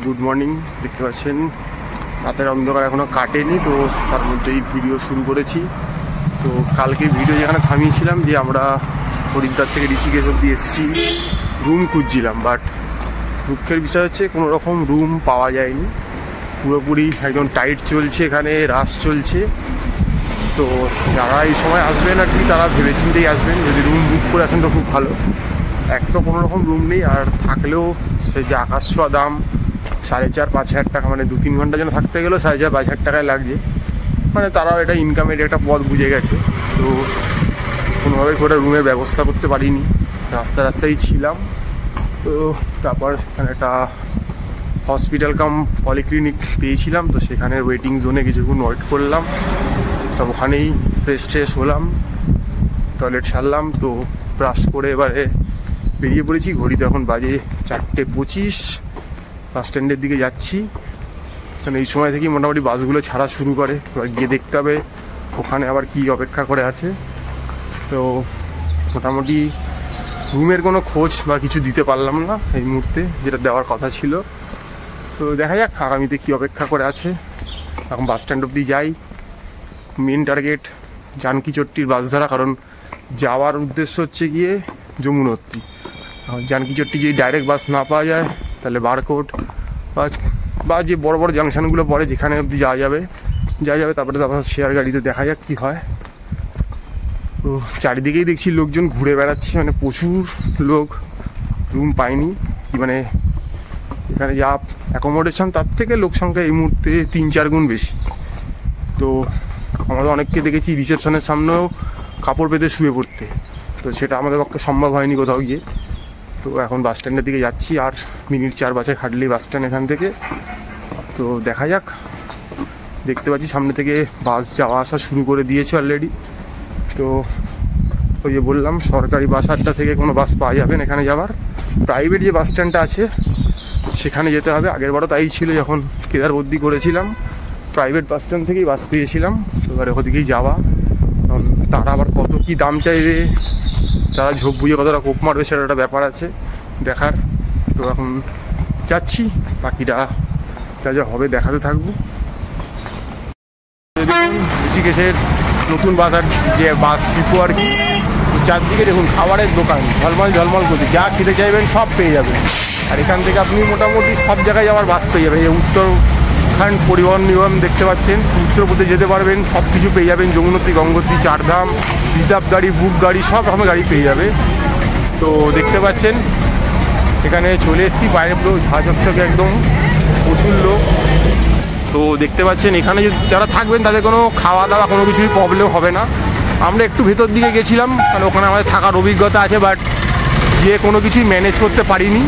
Good morning. দেখতে পাচ্ছেন রাতের অন্ধকার এখনও কাটেনি, তো তার মধ্যেই ভিডিও শুরু করেছি। তো কালকে ভিডিও যেখানে থামিয়েছিলাম যে আমরা হরিদ্বার থেকে ঋষিকেশ অব্দি এসেছি, রুম খুঁজছিলাম, বাট দুঃখের বিষয় হচ্ছে কোনো রকম রুম পাওয়া যায়নি। পুরোপুরি একদম টাইট চলছে, এখানে রাশ চলছে। তো যারা এই সময় আসবেন আর কি, তারা ভেবেচিন্তেই আসবেন। যদি রুম বুক করে আসেন তো খুব ভালো। এক তো কোনো রকম রুম নেই, আর থাকলেও সে যে আকাশ ছোঁয়া দাম, 4,500-5,000 টাকা, মানে 2-3 ঘন্টা যেন থাকতে গেলেও 4,500-5,000 টাকায় লাগছে। মানে তারাও এটা ইনকামের একটা পথ বুঝে গেছে। তো কোনোভাবে করে রুমের ব্যবস্থা করতে পারিনি, রাস্তায় ছিলাম। তো তারপর সেখানে একটা হসপিটাল কাম পলিক্লিনিক পেয়েছিলাম, তো সেখানে ওয়েটিং জোনে কিছুক্ষণ ওয়েট করলাম। তো ওখানেই ফ্রেশ হলাম, টয়লেট সারলাম, তো ব্রাশ করে এবারে বেরিয়ে পড়েছি। ঘড়িতে এখন বাজে 4:25, বাস স্ট্যান্ডের দিকে যাচ্ছি। কারণ এই সময় থেকেই মোটামুটি বাসগুলো ছাড়া শুরু করে। এবার গিয়ে দেখতে হবে ওখানে আবার কি অপেক্ষা করে আছে। তো মোটামুটি রুমের কোনো খোঁজ বা কিছু দিতে পারলাম না এই মুহূর্তে, যেটা দেওয়ার কথা ছিল। তো দেখা যাক আগামীতে কি অপেক্ষা করে আছে। এখন বাস স্ট্যান্ড অবধি যাই। মেন টার্গেট জানকী চট্টির বাস ধরা, কারণ যাওয়ার উদ্দেশ্য হচ্ছে গিয়ে যমুনোত্রী। জানকী চট্টি যদি ডাইরেক্ট বাস না পাওয়া যায়, তাহলে বারকোট বা যে বড় বড় জাংশনগুলো পড়ে যেখানে অবধি যাওয়া যাবে। তারপরে শেয়ার গাড়িতে দেখা যাক কি হয়। তো চারিদিকেই দেখছি লোকজন ঘুরে বেড়াচ্ছে, মানে প্রচুর লোক। রুম পায়নি, কি মানে এখানে যা অ্যাকোমোডেশন তার থেকে লোক সংখ্যা এই মুহূর্তে 3-4 গুণ বেশি। তো আমরা অনেককে দেখেছি রিসেপশনের সামনেও কাপড় পেতে শুয়ে পড়তে। তো সেটা আমাদের পক্ষে সম্ভব হয়নি কোথাও গিয়ে। তো এখন বাস স্ট্যান্ডের দিকে যাচ্ছি, আর মিনিট 4 হাঁটলেই বাস স্ট্যান্ড এখান থেকে। তো দেখা যাক। দেখতে পাচ্ছি সামনে থেকে বাস যাওয়া আসা শুরু করে দিয়েছে অলরেডি। তো ওই যে বললাম, সরকারি বাস আড্ডা থেকে কোনো বাস পাওয়া যাবে না এখানে যাওয়ার। প্রাইভেট যে বাস স্ট্যান্ডটা আছে সেখানে যেতে হবে। আগেরবারও তাই ছিল, যখন কেদারবদ্দি করেছিলাম প্রাইভেট বাস স্ট্যান্ড থেকেই বাস পেয়েছিলাম। তো এবারে ওদিকেই যাওয়া। কারণ তারা আবার কত কী দাম চাইবে, তারা ঝোপ বুঝে কতটা কোপ মারবে, সেটা একটা ব্যাপার আছে দেখার। তো এখন যাচ্ছি, বাকিটা যা হবে দেখাতে থাকবো। দেখুন ঋষিকেশের নতুন বাস, আর যে বাস ডিপো আর কি, চারদিকে দেখুন খাবারের দোকান ঝলমল করছে। যা খেতে চাইবেন সব পেয়ে যাবেন। আর এখান থেকে আপনি মোটামুটি সব জায়গায় যাওয়ার বাস পেয়ে যাবেন। এই উত্তরাখণ্ড পরিবহন নিগম দেখতে পাচ্ছেন, উত্তরপ্রদেশ যেতে পারবেন, সব কিছু পেয়ে যাবেন। যমুনোত্রী, গঙ্গোত্রী, চারধাম, রিজার্ভ গাড়ি, বুক গাড়ি, সব রকমের গাড়ি পেয়ে যাবে। তো দেখতে পাচ্ছেন এখানে চলে এসেছি। বাইরে পুরো ঝাঁঝকচকে একদম, প্রচুর লোক। তো দেখতে পাচ্ছেন এখানে যারা থাকবেন তাদের কোনো খাওয়া দাওয়া কোনো কিছুই প্রবলেম হবে না। আমরা একটু ভেতর দিকে গেছিলাম, কারণ ওখানে আমাদের থাকার অভিজ্ঞতা আছে, বাট গিয়ে কোনো কিছুই ম্যানেজ করতে পারিনি।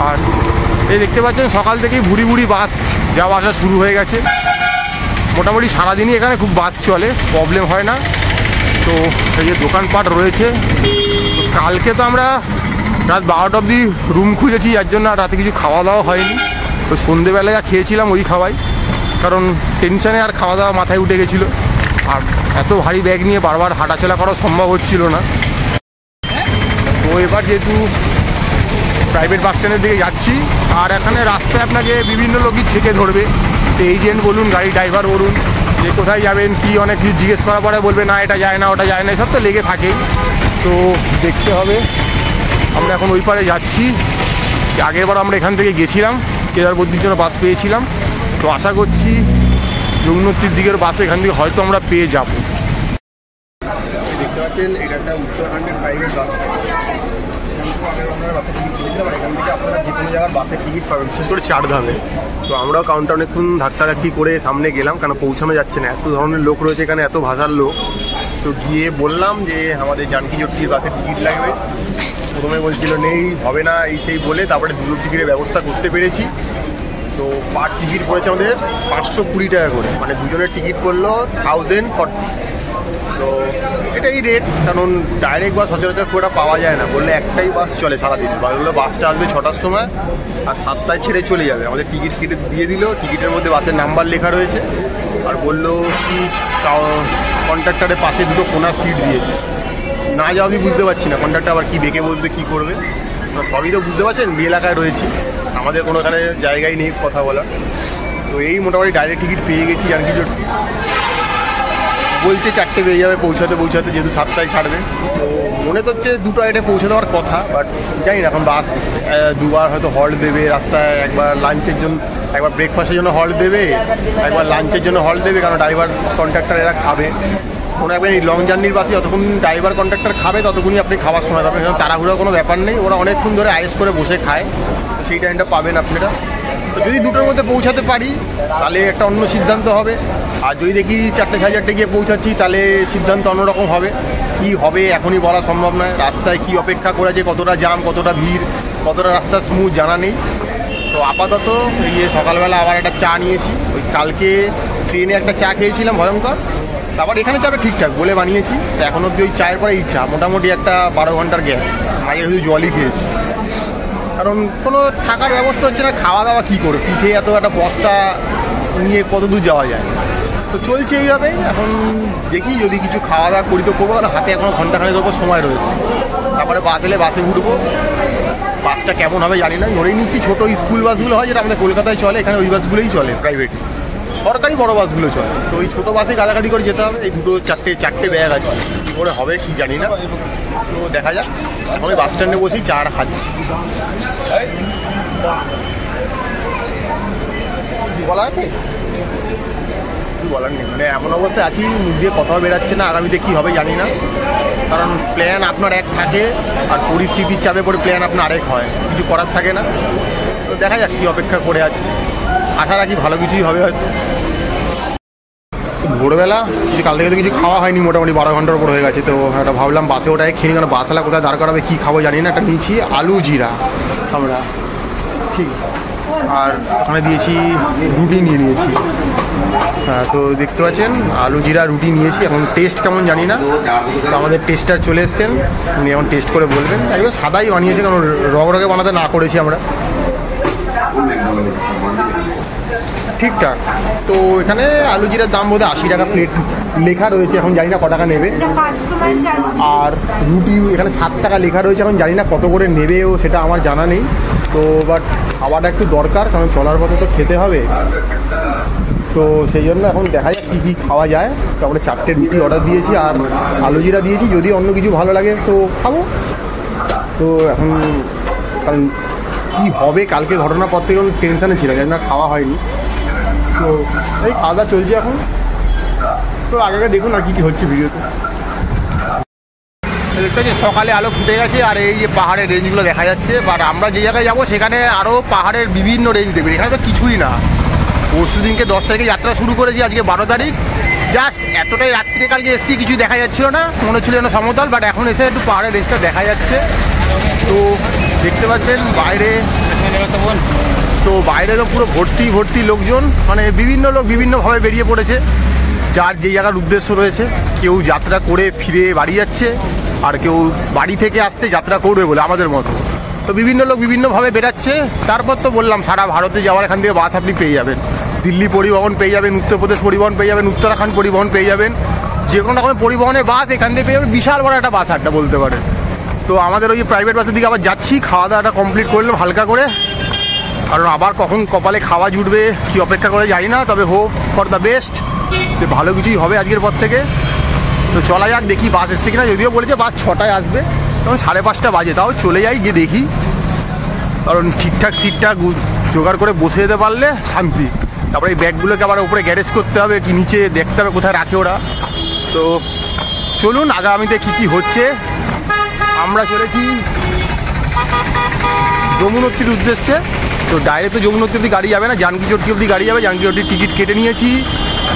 আর এই দেখতে পাচ্ছেন সকাল থেকেই ভুড়ি বাস যাওয়া আসা শুরু হয়ে গেছে। মোটামুটি সারাদিনই এখানে খুব বাস চলে, প্রবলেম হয় না। তো এই যে দোকানপাট রয়েছে। কালকে তো আমরা রাত 12টা অবধি রুম খুঁজেছি, যার জন্য আর রাতে কিছু খাওয়া দাওয়া হয়নি। তো সন্ধেবেলায় যা খেয়েছিলাম ওই খাওয়াই, কারণ টেনশানে আর খাওয়া দাওয়া মাথায় উঠে গেছিলো। আর এত ভারী ব্যাগ নিয়ে বারবার হাঁটাচলা করা সম্ভব হচ্ছিল না। তো এবার যেহেতু প্রাইভেট বাস স্ট্যান্ডের দিকে যাচ্ছি, আর এখানে রাস্তায় আপনাকে বিভিন্ন লোকই ছেঁকে ধরবে। তো এজেন্ট বলুন, গাড়ি ড্রাইভার বলুন, যে কোথায় যাবেন কি, অনেক কিছু জিজ্ঞেস করার পরে বলবে না এটা যায় না, ওটা যায় না, সব তো লেগে থাকেই। তো দেখতে হবে। আমরা এখন ওই পারে যাচ্ছি। আগেরবার আমরা এখান থেকে গেছিলাম, কেদারবদ্দির জন্য বাস পেয়েছিলাম। তো আশা করছি যমুনোত্রীর দিকের বাস এখান থেকে হয়তো আমরা পেয়ে যাব। দেখতে পাচ্ছেন এটা একটা উত্তরাখণ্ডের প্রাইভেট বাস। এখান থেকে আপনারা যে কোনো জায়গার বাসের টিকিট পাবেন, বিশেষ করে চারধামে। তো আমরাও কাউন্টার অনেকক্ষণ ধাক্কাধাক্কি করে সামনে গেলাম, কারণ পৌঁছানো যাচ্ছে না, এত ধরনের লোক রয়েছে এখানে, এত ভাষার লোক। তো গিয়ে বললাম যে আমাদের জানকী চট্টির বাসের টিকিট লাগবে। প্রথমে বলছিল নেই, হবে না, এই সেই বলে তারপরে দুটো টিকিটের ব্যবস্থা করতে পেরেছি। তো পার টিকিট পড়েছে আমাদের 520 টাকা করে, মানে দুজনের টিকিট পড়লো 1040। তো এটাই রেট, কারণ ডাইরেক্ট বাস সচরাচর খুব একটা পাওয়া যায় না। বললে একটাই বাস চলে সারাদিন, বললো বাসটা আসবে 6টার সময় আর 7টায় ছেড়ে চলে যাবে। আমাদের টিকিট কেটে দিয়ে দিল, টিকিটের মধ্যে বাসের নাম্বার লেখা রয়েছে। আর বললো কি কন্ডাক্টারের পাশে দুটো কোনার সিট দিয়েছে। না যাওয়া আমি বুঝতে পারছি না কন্ডাক্টর আবার কি বেঁকে বলবে, কী করবে। সবই তো বুঝতে পারছেন, বি এলাকায় রয়েছি। আমাদের কোনো এখানে জায়গায় নেই কথা বলার। তো এই মোটামুটি ডাইরেক্ট টিকিট পেয়ে গেছি জানকিজোট। বলছে 4টে পেয়ে যাবে পৌঁছাতে যেহেতু 7টায় ছাড়বে। তো মনে তো হচ্ছে 2টো আইটে পৌঁছে দেওয়ার কথা, বাট জানি না এখন বাস দুবার হয়তো হল্ট দেবে রাস্তায়, একবার লাঞ্চের জন্য, একবার ব্রেকফাস্টের জন্য হল্ট দেবে, একবার লাঞ্চের জন্য হল্ট দেবে, কারণ ড্রাইভার কন্ট্রাক্টর এরা খাবে। কোনো একবার এই লং জার্নির বাসে যতক্ষণ ড্রাইভার কন্ট্রাক্টর খাবে ততক্ষণই আপনি খাওয়ার সময় পাবেন, তাড়াহুড়োর কোনো ব্যাপার নেই, ওরা অনেকক্ষণ ধরে আয়েস করে বসে খায়, তো সেই টাইমটা পাবেন আপনারা। তো যদি 2টোর মধ্যে পৌঁছাতে পারি তাহলে একটা অন্য সিদ্ধান্ত হবে, আর যদি দেখি 4টে 4:30 গিয়ে পৌঁছাচ্ছি তাহলে সিদ্ধান্ত অন্যরকম হবে। কী হবে এখনই বলা সম্ভব নয়, রাস্তায় কী অপেক্ষা করে আছে, কতটা জাম, কতটা ভিড়, কতটা রাস্তা স্মুথ জানা নেই। তো আপাতত সকালবেলা আবার একটা চা নিয়েছি, ওই কালকে ট্রেনে একটা চা খেয়েছিলাম ভয়ঙ্কর, তারপর এখানে চাটা ঠিকঠাক বলে বানিয়েছি। তো এখন অব্দি ওই চায়ের পরে এই চা, মোটামুটি একটা 12 ঘন্টার গ্যাপ, মাঝে শুধু জলই খেয়েছি, কারণ কোনো থাকার ব্যবস্থা হচ্ছে না। খাওয়া দাওয়া কী করে, পিঠে এত একটা বস্তা নিয়ে কত দূর যাওয়া যায়। তো চলছে এইভাবে। এখন দেখি যদি কিছু খাওয়া দাওয়া করি তো করবো, আর হাতে এখনও ঘন্টাখানেক ওপর সময় রয়েছে। তারপরে বাস এলে বাসে উঠবো, বাসটা কেমন হবে জানি না। ধরেই নিচ্ছি ছোটো স্কুল বাসগুলো হয় যেটা আমাদের কলকাতায় চলে, এখানে ওই বাসগুলোই চলে, প্রাইভেট সরকারি বড় বাসগুলো চলে। তো ওই ছোটো বাসে গাদাগাদি করে যেতে হবে। এই 2টো 4টে ব্যাগ আছে, কী করে হবে কি জানি না, তো দেখা যাক। এখন ওই বাস স্ট্যান্ডে বসেই চা খাচ্ছি। বলা আছে কিছু বলার নেই, মানে এমন অবস্থায় আছি মুখ দিয়ে কথাও বেরাচ্ছে না, আগামীতে কী হবে জানি না। কারণ প্ল্যান আপনার এক থাকে আর পরিস্থিতির চাপে পড়ে প্ল্যান আপনার আরেক হয়, কিছু করার থাকে না। তো দেখা যাক কী অপেক্ষা করে আছে, আশা রাখি ভালো কিছুই হবে হয়তো। ভোরবেলা কাল থেকে তো কিছু খাওয়া হয়নি, মোটামুটি 12 ঘন্টার উপর হয়ে গেছে। তো একটা ভাবলাম বাসে ওটাই খেয়ে, কারণ বাসওয়ালা কোথায় দাঁড় করাবে, কী খাবো জানি না। একটা নিয়েছি আলু জিরা আমরা, ঠিক, আর ওখানে দিয়েছি রুটি নিয়েছি। হ্যাঁ, তো দেখতে পাচ্ছেন আলু জিরা রুটি নিয়েছি। এখন টেস্ট কেমন জানি না, তো আমাদের টেস্টার চলে এসছেন, উনি এখন টেস্ট করে বলবেন। একদম সাদাই বানিয়েছে, কারণ রগে বানাতে না করেছি আমরা, ঠিকঠাক। তো এখানে আলু জিরার দাম বোধহয় 80 টাকা প্লেট লেখা রয়েছে, এখন জানি না ক টাকা নেবে। আর রুটি এখানে 7 টাকা লেখা রয়েছে, এখন জানি না কত করে নেবেও সেটা আমার জানা নেই। তো বাট খাওয়াটা একটু দরকার, কারণ চলার পথে তো খেতে হবে। তো সেই জন্য এখন দেখা যাক কী কী খাওয়া যায়। তারপরে 4টে রুটি অর্ডার দিয়েছি আর আলু জিরা দিয়েছি, যদি অন্য কিছু ভালো লাগে তো খাবো। তো এখন কারণ কী হবে কালকে ঘটনার পর থেকে টেনশানে ছিল, জানি না খাওয়া হয়নি। তো এই খাওয়া দাওয়া চলছে এখন। তো আগে দেখুন আর কী কী হচ্ছে ভিডিওতে। দেখতে পাচ্ছি সকালে আলো ফুটে গেছে, আর এই যে পাহাড়ের রেঞ্জগুলো দেখা যাচ্ছে। বাট আমরা যে জায়গায় যাবো সেখানে আরও পাহাড়ের বিভিন্ন রেঞ্জ দেখবেন, এখানে তো কিছুই না। পরশু দিনকে 10 তারিখে যাত্রা শুরু করেছি, আজকে 12 তারিখ। জাস্ট এতটাই রাত্রে কালকে এসেছি, কিছু দেখা যাচ্ছিল না, মনে হচ্ছিল যেন সমতল, বাট এখন এসে একটু পাহাড়ের রেঞ্জটা দেখা যাচ্ছে। তো দেখতে পাচ্ছেন বাইরে, তো বাইরে তো পুরো ভর্তি লোকজন, মানে বিভিন্ন লোক বিভিন্নভাবে বেরিয়ে পড়েছে, যার যে জায়গার উদ্দেশ্য রয়েছে। কেউ যাত্রা করে ফিরে বাড়ি যাচ্ছে, আর কেউ বাড়ি থেকে আসছে যাত্রা করবে বলে আমাদের মতো। তো বিভিন্ন লোক বিভিন্নভাবে বেরাচ্ছে। তারপর তো বললাম সারা ভারতে যাওয়ার এখান থেকে বাস আপনি পেয়ে যাবেন, দিল্লি পরিবহন পেয়ে যাবেন, উত্তরপ্রদেশ পরিবহন পেয়ে যাবেন, উত্তরাখণ্ড পরিবহন পেয়ে যাবেন, যে কোনো রকমের পরিবহনের বাস এখান থেকে পেয়ে যাবেন। বিশাল বড় একটা বাস আড্ডা বলতে পারেন। তো আমাদের ওই প্রাইভেট বাসের দিকে আবার যাচ্ছি, খাওয়া দাওয়াটা কমপ্লিট করলাম হালকা করে, কারণ আবার কখন কপালে খাওয়া জুটবে কি অপেক্ষা করে জানি না। তবে হোপ ফর দ্য বেস্ট, যে ভালো কিছুই হবে আজকের পর থেকে। তো চলা যাক, দেখি বাস এসছে কিনা। যদিও বলেছে বাস 6টায় আসবে, তখন 5:30 বাজে, তাও চলে যাই, গিয়ে দেখি, কারণ ঠিকঠাক সিটটা জোগাড় করে বসে যেতে পারলে শান্তি। তারপরে এই ব্যাগগুলোকে আবার উপরে গ্যারেজ করতে হবে, কি নিচে দেখতে হবে কোথায় রাখে ওরা। তো চলুন আগামীতে কী কী হচ্ছে। আমরা চলেছি যমুনোত্রীর উদ্দেশ্যে। তো ডাইরেক্ট তো যমুনোত্রী অব্দি গাড়ি যাবে না, জানকীচট্টি অব্দি গাড়ি যাবে। জানকীচট্টির টিকিট কেটে নিয়েছি,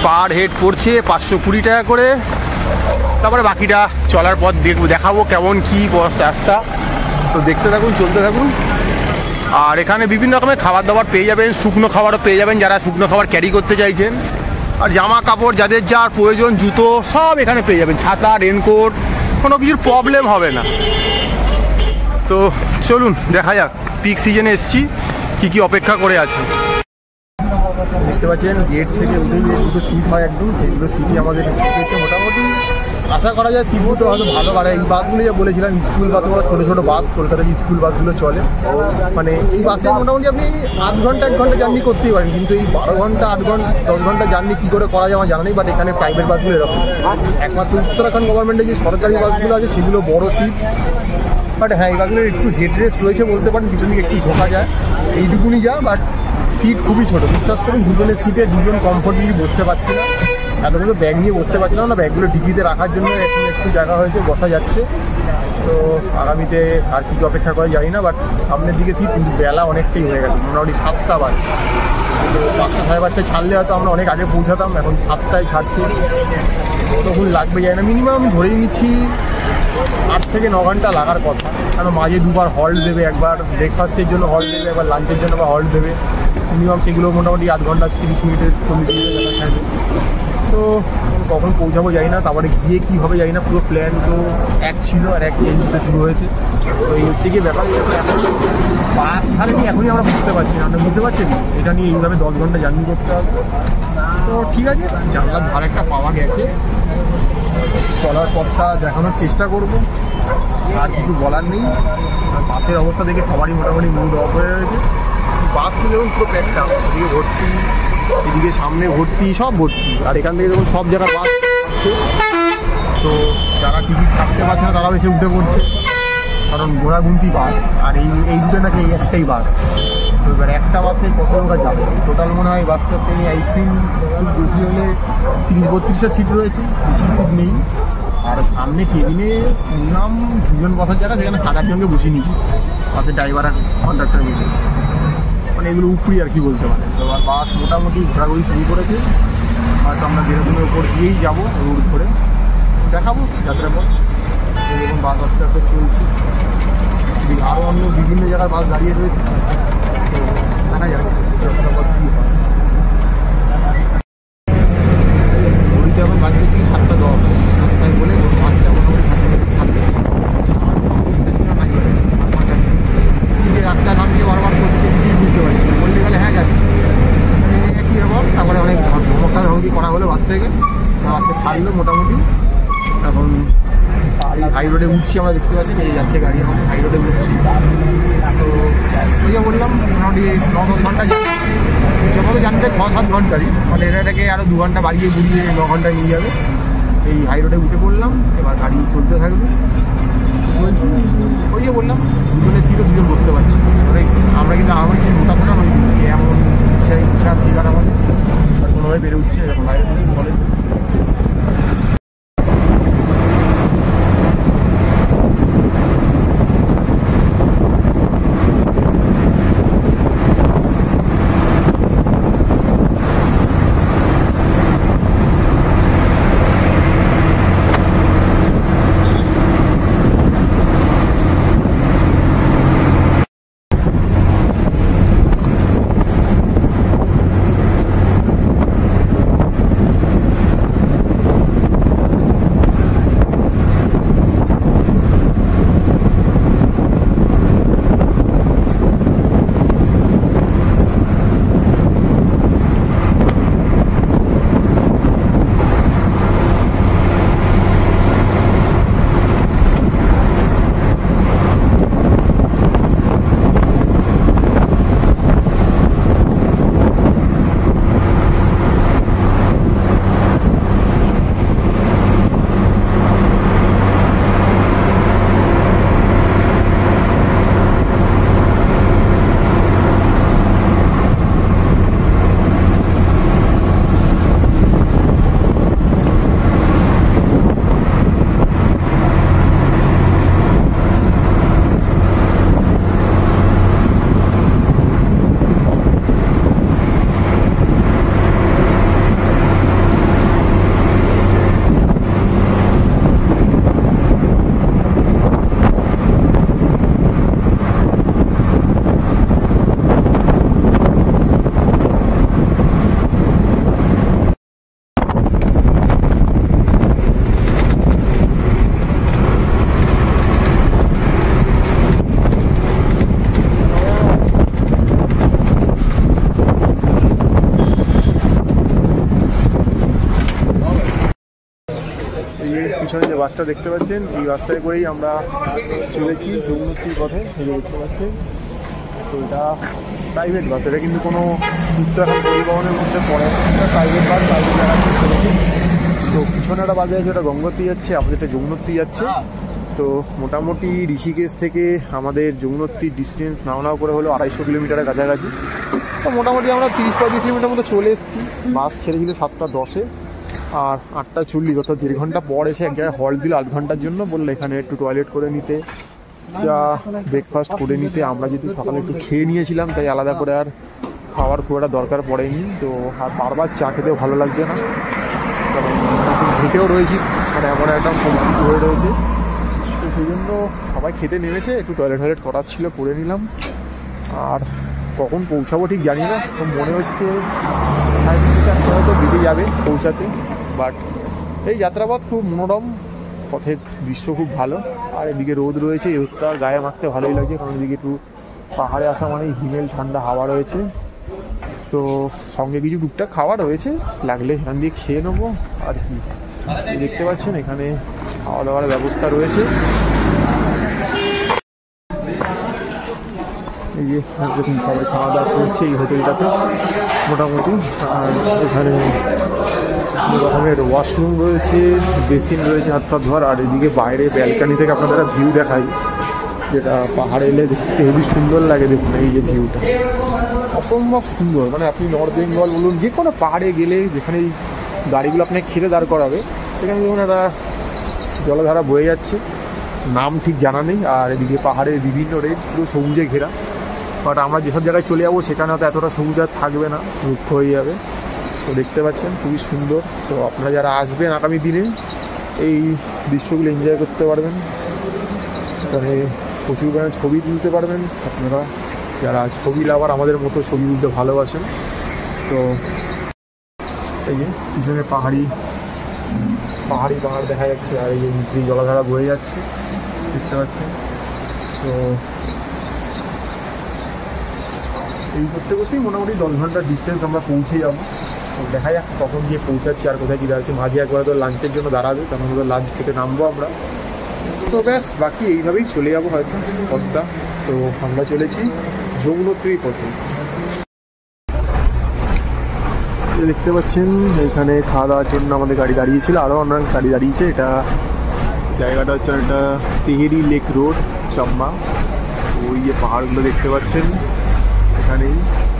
পার হেড পড়ছে 520 টাকা করে। তারপরে বাকিটা চলার পথ দেখাবো কেমন কী রাস্তা। তো দেখতে থাকুন, চলতে থাকুন। আর এখানে বিভিন্ন রকমের খাবার দাবার পেয়ে যাবেন, শুকনো খাবারও পেয়ে যাবেন যারা শুকনো খাবার ক্যারি করতে চাইছেন। আর জামা কাপড় যাদের যার প্রয়োজন, জুতো সব এখানে পেয়ে যাবেন, ছাতা, রেনকোট, কোনো কিছুর প্রবলেম হবে না। তো চলুন দেখা যাক, পিক সিজনে এসছি, কী কী অপেক্ষা করে আছে। দেখতে পাচ্ছেন গেট থেকে উঠেই যে দুটো সিট হয় একদম, সেইগুলো সিটই আমাদের মোটামুটি আশা করা যায় সিট দুটো হয়তো ভালো, আর এই বাসগুলো যে বলেছিলাম স্কুল বাস, ওরা ছোটো ছোটো বাস, কলকাতার স্কুল বাসগুলো চলে, মানে এই বাসে মোটামুটি আপনি 8 ঘন্টা 1 ঘন্টা জার্নি করতেই পারেন, কিন্তু এই 12 ঘন্টা 8 ঘন্টা 10 ঘন্টা জার্নি কী করে করা যায় আমার জানা নেই। বাট এখানে প্রাইভেট বাসগুলো এরকম, একমাত্র উত্তরাখণ্ড গভর্নমেন্টের যে সরকারি বাসগুলো আছে সেগুলো বড় সিট, বাট হ্যাঁ এই বাসগুলোর একটু হেড রেস্ট রয়েছে বলতে পারেন, পিছন দিকে একটু ঝোঁকা যায়, এইটুকুনি যা। বাট সিট খুবই ছোটো, বিশ্বাস করুন দুজনের সিটে দুজন কমফোর্টেবলি বসতে পারছি না, এত তো ব্যাগ নিয়ে বসতে পারছিলাম না, ব্যাগগুলো ডিকিতে রাখার জন্য এখন একটু জায়গা হয়েছে, বসা যাচ্ছে। তো আগামীতে আর কিছু অপেক্ষা করে জানি না, বাট সামনের দিকে সিট, কিন্তু বেলা অনেকটাই হয়ে গেছে, মোটামুটি 7টা বাজে, তো 5টা 5:30টায় ছাড়লে হয়তো আমরা অনেক আগে পৌঁছাতাম, এখন 7টায় ছাড়ছে, তখন লাগবে যায় না, মিনিমাম আমি ধরেই নিচ্ছি 8 থেকে 9 ঘন্টা লাগার কথা, কারণ মাঝে দুবার হল্ট দেবে, একবার ব্রেকফাস্টের জন্য হল্ট দেবে, একবার লাঞ্চের জন্য আবার হল্ট দেবে, মিনিমাম সেগুলো মোটামুটি 8 ঘন্টা 30 মিনিটের 40 মিনিটের দেখা থাকবে। তো কখন পৌঁছাবো জানি না, তারপরে গিয়ে কী হবে জানি না, পুরো প্ল্যান তো এক ছিল আর এক চেঞ্জ হতে শুরু হয়েছে। তো এই হচ্ছে গিয়ে ব্যাপার, এখন বাস ছাড়েনি এখনই আমরা বুঝতে পারছি না, আমরা বুঝতে পারছি এটা নিয়ে এইভাবে 10 ঘন্টা জার্নি করতে হবে। তো ঠিক আছে, জানলার ধার একটা পাওয়া গেছে, চলার পথটা দেখানোর চেষ্টা করব, আর কিছু বলার নেই। বাসের অবস্থা দেখে সবারই মোটামুটি মুড অফ হয়ে রয়েছে, বাসগুলো দেখুন পুরো প্যাকটা, এদিকে ভর্তি, এদিকে সামনে ভর্তি, সব ভর্তি, আর এখান থেকে দেখুন সব জায়গার বাস আসছে। তো যারা টিকিট কাটতে পারছে না তারাও এসে উঠে পড়ছে, কারণ গোড়াগুন্তি বাস, আর এই রুটে নাকি এই একটাই বাস। তো এবার একটা বাসে কত লোক যাবে, টোটাল মনে হয় বাসটাতে আই থিঙ্ক খুব বেশি হলে 30-32টা সিট রয়েছে, বেশি সিট নেই। আর সামনে কেবিনে মিনিমাম 2জন বসার জায়গা, সেখানে 7-8 জনকে বসিয়ে নিয়েছি, বাসের ড্রাইভার আর কন্ডাক্টর মিলে, মানে এগুলো উপরি আর কি বলতে পারে। তো আর বাস মোটামুটি ঘোরাঘুরি শুরু করেছে, হয়তো আমরা দেহরাদূনের উপর দিয়েই যাবো রোড ধরে, দেখাবো যাত্রার পর। এরকম বাস আস্তে আস্তে চলছে, আরও অন্য বিভিন্ন জায়গার বাস দাঁড়িয়ে রয়েছে, তো দেখা যাবে যাত্রার পর কী হয়। ঘড়িতে এখন বাজে কি 7:10, তাই বলে বাসটা মোটামুটি 7টা ছাড়বে, যে রাস্তায় নামছে বারবার করছে কিছুই বুঝতে পারছি না, বললে গেলে হ্যাঁ যাচ্ছি, মানে একই ব্যাপার। তারপরে অনেক ধমকাধমকি করা হলো বাস থেকে, বাসটা ছাড়লো মোটামুটি। এখন হাই রোডে উঠছি, আমরা দেখতে পাচ্ছি এই যাচ্ছে গাড়ি, এখন হাই রোডে উঠছি। তো ওই বললাম মোটামুটি 9-10 ঘন্টা সেভাবে জানতে 6-7 ঘন্টারই, মানে এটাকে আরও 2 ঘন্টা বাড়িয়ে বুড়িয়ে 9 ঘন্টায় নিয়ে যাবে। এই হাই রোডে উঠে পড়লাম, এবার গাড়ি চলতে থাকবে, চলছি। ওই যে বললাম দুজনের সিটে দুজন বসতে পারছি, আমরা কিন্তু আমার কি মোটামোটা নই, এমন ইচ্ছার দিকার আমাদের কোনোভাবে বেড়ে উঠছে, এরকম বাইরে বলে। পিছনে যে বাসটা দেখতে পাচ্ছেন এই বাসটায় করেই আমরা চলেছি যমুনোত্রীর পথে। এই যে দেখতে পাচ্ছেন, তো এটা প্রাইভেট বাস, এটা কিন্তু কোনো উত্তরাখণ্ড পরিবহনের মধ্যে পড়ে না, প্রাইভেট বাস, প্রাইভেট জায়গায় চলেছে। তো পিছনে একটা বাসে আছে, ওটা গঙ্গোত্রী যাচ্ছে, আমাদের এটা যমুনোত্রী যাচ্ছে। তো মোটামুটি ঋষিকেশ থেকে আমাদের যমুনোত্রীর ডিস্টেন্স নাও করে হলো 250 কিলোমিটারের কাছাকাছি। তো মোটামুটি আমরা 30-35 কিলোমিটার মতো চলে এসেছি। বাস ছেড়েছিল 7:10 আর 8:40, অর্থাৎ 1.5 ঘন্টা পর এসে এক জায়গায় হল্ট দিল 8 ঘন্টার জন্য। বললো এখানে একটু টয়লেট করে নিতে, চা ব্রেকফাস্ট করে নিতে। আমরা যেহেতু সকালে একটু খেয়ে নিয়েছিলাম তাই আলাদা করে আর খাওয়ার খুব একটা দরকার পড়েনি। তো আর বারবার চা খেতেও ভালো লাগছে না, কারণ হেঁটেও রয়েছি, ছাড়া এমন একটা পরিস্থিতি হয়ে রয়েছে। তো সেই জন্য সবাই খেতে নেমেছে, একটু টয়লেট করার ছিল, করে নিলাম। আর কখন পৌঁছাবো ঠিক জানি না, তো মনে হচ্ছে 3:30-4 হয়তো বেজে যাবে পৌঁছাতে। বাট এই যাত্রাপথ খুব মনোরম, পথের দৃশ্য খুব ভালো। আর এদিকে রোদ রয়েছে, এই রোদটা গায়ে মাখতে ভালোই লাগে, কারণ এদিকে একটু পাহাড়ে আসা মানে হিমেল ঠান্ডা হাওয়া রয়েছে। তো সঙ্গে কিছু টুকটাক খাওয়া রয়েছে, লাগলে এখান দিয়ে খেয়ে নেবো আর কি। দেখতে পাচ্ছেন এখানে খাওয়া দাওয়ার ব্যবস্থা রয়েছে। এই যে এরকম সবাই খাওয়া দাওয়া করছে এই হোটেলটাতে মোটামুটি। আর এখানে রকমের ওয়াশরুম রয়েছে, বেসিন রয়েছে হাত পা ধোয়ার। আর এদিকে বাইরে ব্যালকানি থেকে আপনাদের ভিউ দেখাই, যেটা পাহাড়ে এলে দেখতে হেবি সুন্দর লাগে। দেখুন এই যে ভিউটা অসম্ভব সুন্দর, মানে আপনি নর্থ বেঙ্গল বলুন, যে কোনো পাহাড়ে গেলে যেখানে এই গাড়িগুলো আপনাকে খেতে দাঁড় করাবে, সেখানে দেখুন একটা জলধারা বয়ে যাচ্ছে, নাম ঠিক জানা নেই। আর এদিকে পাহাড়ের বিভিন্ন রেঞ্জ পুরো সবুজে ঘেরা। বাট আমরা যেসব জায়গায় চলে যাবো সেখানে হয়তো এতটা সবুজ আর থাকবে না, রুক্ষ হয়ে যাবে। তো দেখতে পাচ্ছেন খুবই সুন্দর। তো আপনারা যারা আসবেন আগামী দিনে এই দৃশ্যগুলো এনজয় করতে পারবেন, এখানে প্রচুর পরিমাণে ছবি তুলতে পারবেন আপনারা যারা ছবি লাভার, আমাদের মতো ছবি তুলতে ভালোবাসেন। তো এই যে পিছনে পাহাড় দেখা যাচ্ছে, আর এই যে নিচে জলধারা বয়ে যাচ্ছে দেখতে পাচ্ছেন। তো এই করতে করতেই মোটামুটি 10 ঘন্টার ডিস্টেন্স আমরা পৌঁছে যাবো। তো দেখা যাক কখন গিয়ে পৌঁছাচ্ছি আর কোথায় কী দাঁড়াচ্ছে। মাঝে একবার তো লাঞ্চের জন্য দাঁড়াবে, তখন হয়তো লাঞ্চ খেতে নামবো আমরা। তো ব্যাস বাকি এইভাবেই চলে যাবো হয়তো পথটা। তো আমরা চলেছি যমুনোত্রী পথে। দেখতে পাচ্ছেন এখানে খাওয়া দাওয়ার জন্য আমাদের গাড়ি দাঁড়িয়েছিল, আরও অনেক গাড়ি দাঁড়িয়েছে। এটা জায়গাটা হচ্ছে একটা তেহেরি লেক রোড, চাম্বা। ওই যে পাহাড়গুলো দেখতে পাচ্ছেন এখানেই।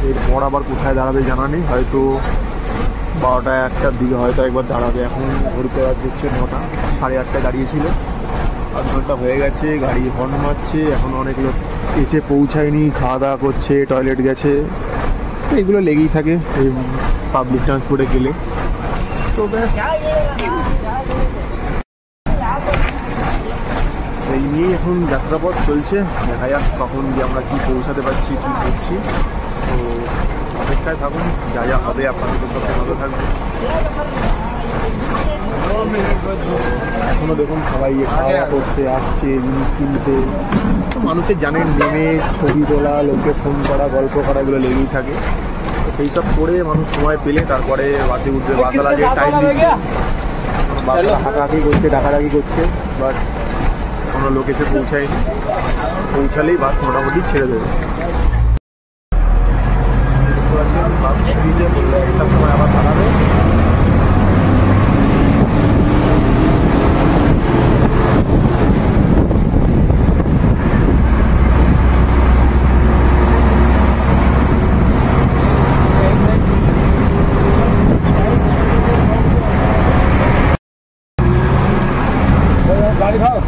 এরপর আবার কোথায় দাঁড়াবে জানা নেই, হয়তো 12টা-1টার দিকে হয়তো একবার দাঁড়াবে। এখন ঘুরতে হচ্ছে 9টা, 8:30টায় দাঁড়িয়েছিল, 8 ঘন্টা হয়ে গেছে। গাড়ি হর্ন মারছে, এখন অনেক লোক এসে পৌঁছায়নি, খাওয়া দাওয়া করছে, টয়লেট গেছে। তো এগুলো লেগেই থাকে এই পাবলিক ট্রান্সপোর্টে গেলে। তো ব্যাস এই নিয়েই এখন যাত্রাপথ চলছে। দেখা যাক কখন গিয়ে আমরা কি পৌঁছাতে পারছি, কী করছি। তো অপেক্ষায় থাকুন, যা যা হবে আপনাদের সবচেয়ে ভালো থাকবে। এখনও দেখুন সবাই খাওয়া দাওয়া করছে, আসছে, জিনিস কিনছে। তো মানুষের জানেন নেমে ছবি তোলা, লোককে ফোন করা, গল্প করা, এগুলো লেগেই থাকে। তো সেই সব করে মানুষ সময় পেলে তারপরে বাসে উঠবে। বাসা লাগে টাইম দিচ্ছে, বাসা হাঁকাহাঁকি করছে, ডাকাডাকি করছে, বাট কোনো লোক এসে পৌঁছায়নি। পৌঁছালেই বাস মোটামুটি ছেড়ে দেবে। বাস ছেড়ে বললে একটার সময় আবার দাঁড়াবে। গাড়ি ভাড়া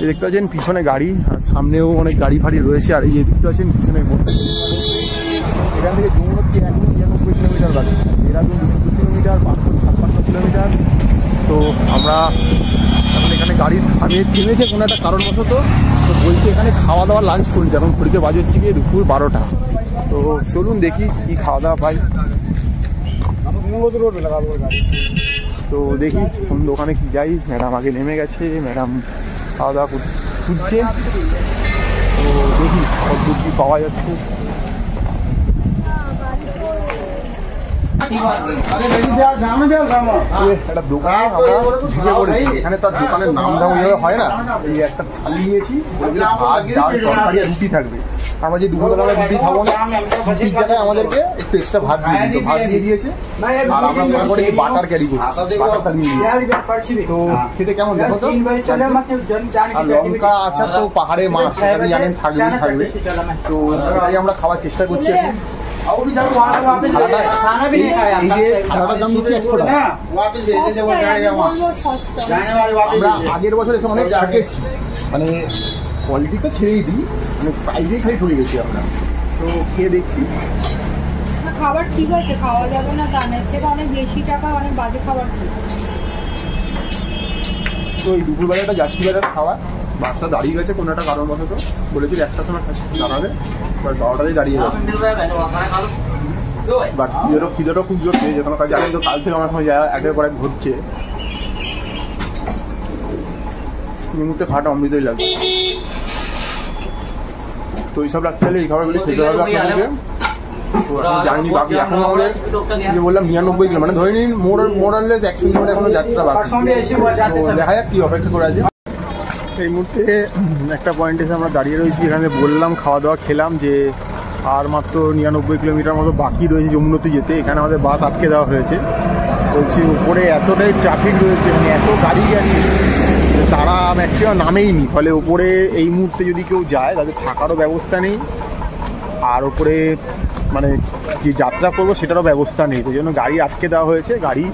এই দেখতে পাচ্ছেন পিছনে গাড়ি, আর সামনেও অনেক গাড়ি ফাড়ি রয়েছে। আর এই যে দেখতে পাচ্ছেন পিছনে এখান থেকে যমুনোত্রী 199 কিলোমিটার বাকি, দেরাদুন 202 কিলোমিটার, 556 কিলোমিটার। তো আমরা এখন এখানে গাড়ি থামিয়ে থেমেছে কোনো একটা কারণবশত। তো বলছি এখানে খাওয়া দাওয়া লাঞ্চ করি, এখন ঘুরিতে বাজে হচ্ছে গিয়ে দুপুর 12টা। তো চলুন দেখি কি খাওয়া দাওয়া পাই। তো দেখি কোন দোকানে কি যাই। ম্যাডাম আগে নেমে গেছে, ম্যাডাম খাওয়া দাওয়া খুঁজছে। তো দেখি সব দূর কি পাওয়া যাচ্ছে। একটা দোকান আমরা ঢুকে পড়েছি, এখানে তার দোকানের নাম দাম ওইভাবে হয় না। এই একটা থালি নিয়েছি, ভাত ডাল তরকারি আর রুটি থাকবে। আমরা যে দুপুরবেলা আমরা রুটি খাবো না, রুটির জায়গায় আমাদেরকে একটু এক্সট্রা ভাত দিয়ে দিত, ভাত দিয়ে দিয়েছে। আর আমরা মনে করে বাটার ক্যারি করছি, বাটারটা নিয়ে নিয়েছি। তো খেতে কেমন দেখো তো। আর লঙ্কা আচার তো পাহাড়ে মাছ, আপনি জানেন থাকবে। তো এটাই আমরা খাওয়ার চেষ্টা করছি এখন। এই যে খানাটার দাম দিচ্ছে 100 টাকা। আমরা আগের বছর এসে অনেক ঠকেছি, মানে কোয়ালিটি তো ছেড়েই দিই, মানে প্রাইজেই খালি ঠকে গেছি আমরা। তো খেয়ে দেখছি খাবার ঠিক আছে, খাওয়া যাবে না দামের থেকে অনেক বেশি টাকা, অনেক বাজে খাবার। তো এই দুপুরবেলাটা জাস্টি বেলার খাওয়া, বাসটা দাঁড়িয়ে গেছে কোনো একটা কারণবশত। বলেছিল 1টার সময় দাঁড়াবে, বাট 12টাতেই দাঁড়িয়ে গেছে। বাট খিদেরও খুব জোর পেয়ে যখন জানেন তো কাল থেকে আমার সময় যায় একের পর এক ঘুরছে। এই মুহূর্তে খাওয়াটা অমৃতই লাগবে। তো এইসব রাস্তা হলে এই খাবারগুলি খেতে হবে আপনাদেরকে। তো এখন জানি বাকি এখন আমাদের যে বললাম 99 কিলো, মানে ধরে নিন মোরাললেস 100 কিলোমিটার এখনো যাত্রা বাকি। তো দেখা যাক কি অপেক্ষা করে আছে। এই মুহূর্তে একটা পয়েন্টে এসে আমরা দাঁড়িয়ে রয়েছি, এখানে বললাম খাওয়া দাওয়া খেলাম যে আর মাত্র 99 কিলোমিটার মতো বাকি রয়েছে যমুনোত্রী যেতে। এখানে আমাদের বাস আটকে দেওয়া হয়েছে। বলছি উপরে এতটাই ট্রাফিক রয়েছে, মানে এত গাড়ি গেছে, তারা ম্যাক্সিমাম নামেইনি। ফলে উপরে এই মুহূর্তে যদি কেউ যায় তাদের থাকারও ব্যবস্থা নেই, আর ওপরে মানে যে যাত্রা করবো সেটারও ব্যবস্থা নেই। সেই জন্য গাড়ি আটকে দেওয়া হয়েছে। গাড়ি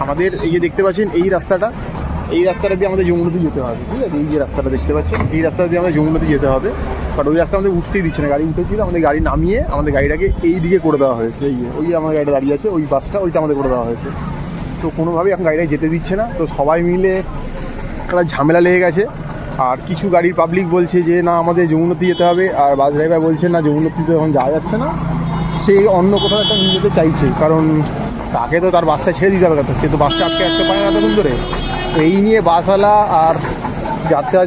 আমাদের এই যে দেখতে পাচ্ছেন এই রাস্তাটা দিয়ে আমাদের যমুনোত্রী যেতে হবে, ঠিক আছে। এই যে রাস্তাটা দেখতে পাচ্ছেন এই রাস্তা দিয়ে আমাদের যমুনোত্রী যেতে হবে, বাট ওই রাস্তা আমাদের উঠতেই দিচ্ছে না। গাড়ি উঠেছিল, আমাদের গাড়ি নামিয়ে আমাদের গাড়িটাকে এই দিকে করে দেওয়া হয়েছে। ওই আমার গাড়িটা দাঁড়িয়ে আছে, ওই বাসটা ওইটা আমাদের করে দেওয়া হয়েছে। তো কোনোভাবেই এখন গাড়িটা যেতে দিচ্ছে না। তো সবাই মিলে একটা ঝামেলা লেগে গেছে। আর কিছু গাড়ির পাবলিক বলছে যে না আমাদের যমুনোত্রী যেতে হবে, আর বাস ড্রাইভার বলছে না যমুনোত্রীতে এখন যাওয়া যাচ্ছে না, সে অন্য কোথাও একটা নিয়ে যেতে চাইছে। কারণ তাকে তো তার বাসটা ছেড়ে দিতে হবে কথা, সে তো বাসটা আটকে রাখতে পারে না এতক্ষণ ধরে। তো এই নিয়ে বাসওয়ালা আর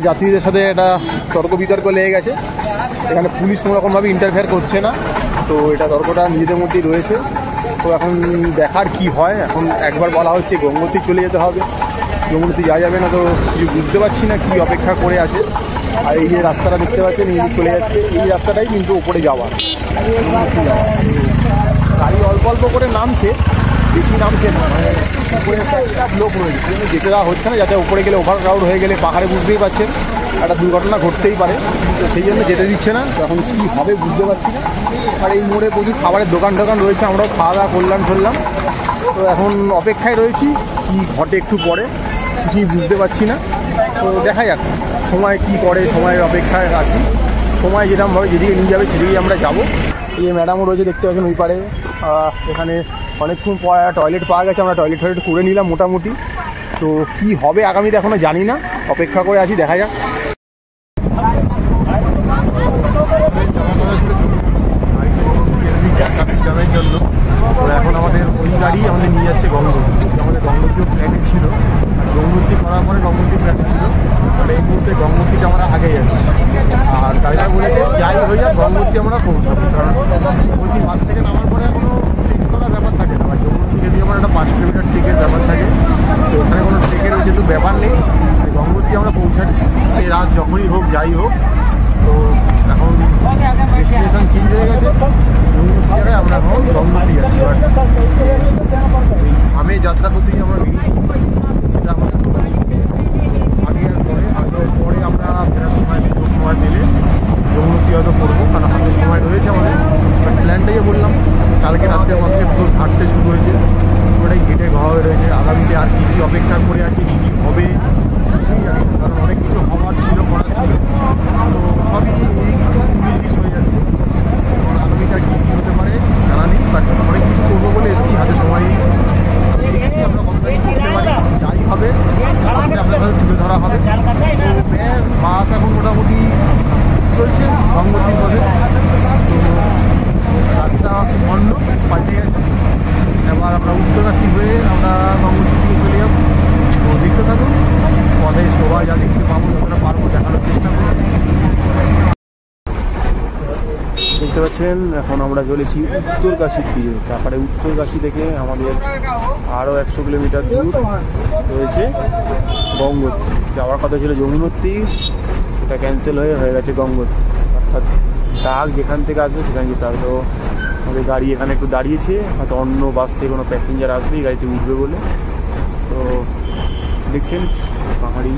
যাত্রীদের সাথে একটা তর্ক বিতর্ক লেগে গেছে। এখানে পুলিশ কোনোরকমভাবে ইন্টারফেয়ার করছে না। তো এটা তর্কটা নিজেদের মধ্যেই রয়েছে। তো এখন দেখার কি হয়। এখন একবার বলা হচ্ছে গঙ্গোত্রী চলে যেতে হবে, যমুনোত্রী যাওয়া যাবে না। তো কিছু বুঝতে পারছি না কি অপেক্ষা করে আছে। আর এই যে রাস্তাটা দেখতে পাচ্ছেন এই চলে যাচ্ছে, এই রাস্তাটাই কিন্তু ওপরে যাওয়ার। গাড়ি অল্প অল্প করে নামছে, বেশি নামছে না, মানে উপরে একটা লোক রয়েছে, সেজন্য যেতে দেওয়া হচ্ছে না। যাতে উপরে গেলে ওভারক্রাউড হয়ে গেলে পাহাড়ে বুঝতেই পারছেন একটা দুর্ঘটনা ঘটতেই পারে। তো সেই জন্য যেতে দিচ্ছে না। এখন কী হবে বুঝতে পারছি না। আর এই মোড়ে প্রচুর খাবারের দোকান রয়েছে, আমরাও খাওয়া দাওয়া করলাম। তো এখন অপেক্ষায় রয়েছি কি ঘটে একটু পরে, কিছুই বুঝতে পারছি না। তো দেখা যাক সময় কি করে, সময়ের অপেক্ষায় আছি। সময় যেরকমভাবে যেদিকে নিয়ে যাবে সেদিকেই আমরা যাবো। এই ম্যাডামও রয়েছে দেখতে পাচ্ছেন ওই পারে। এখানে অনেকক্ষণ পর টয়লেট পাওয়া গেছে, আমরা টয়লেট করে নিলাম মোটামুটি। তো কি হবে আগামীতে এখনও জানি না, অপেক্ষা করে আছি, দেখা যাক। জানার জন্য তো এখন আমাদের ওই গাড়ি আমাদের নিয়ে যাচ্ছে গঙ্গোত্রী। আমাদের গঙ্গোত্রীও প্ল্যানে ছিল, গঙ্গোত্রী করার পরে গঙ্গোত্রী প্ল্যানে ছিল। তাহলে এই মুহূর্তে গঙ্গোত্রীটা আমরা আগে যাচ্ছি। আর গাড়িটা বলেছে যাই হয়ে যাক গঙ্গোত্রী আমরা পৌঁছাবো, কারণ গঙ্গোত্রী বাস থেকে নামার পরে এখনও ট্রেক করার ব্যাপার থাকে না। যমুনোত্রী যদি আমার একটা 5 কিলোমিটার ট্রেকের ব্যাপার থাকে, তো ওখানে কোনো ট্রেকের যেহেতু ব্যাপার নেই, গঙ্গোত্রী আমরা পৌঁছাচ্ছি। এই রাত যখনই হোক যাই হোক। তো এখন ডেস্টিনেশন চেঞ্জ হয়ে গেছে, জায়গায় আমরা এখন গঙ্গোত্রী যাচ্ছি। আমি যাত্রা করতে গিয়ে আমরা বেরিয়েছি, সেটা আমাদের আগে আর পরে আমরা ফেরার সময় পেলে যমুনোত্রী হয়তো করবো, কারণ আমাদের সময় রয়েছে আমাদের। প্ল্যানটাই বললাম কালকে রাত্রের মধ্যে পুরো হাঁটতে শুরু হয়েছে, পুরোটাই ঘেটে ঘা হয়ে রয়েছে। আগামীতে আর কী কী অপেক্ষা করে আছে, কী কী হবে কিছুই জানি না, কারণ অনেক কিছু হওয়ার পাচ্ছেন এখন আমরা চলেছি উত্তরকাশীর দিকে। তারপরে উত্তরকাশী থেকে আমাদের আরও 100 কিলোমিটার দূর রয়েছে গঙ্গোত্রী। যাওয়ার কথা ছিল যমুনোত্রী, সেটা ক্যান্সেল হয়ে গেছে গঙ্গোত্রী। অর্থাৎ ডাক যেখান থেকে আসবে সেখানে যেতে হবে। তো আমাদের গাড়ি এখানে একটু দাঁড়িয়েছে, হয়তো অন্য বাস থেকে কোনো প্যাসেঞ্জার আসবে গাড়িতে উঠবে বলে। তো দেখছেন পাহাড়ি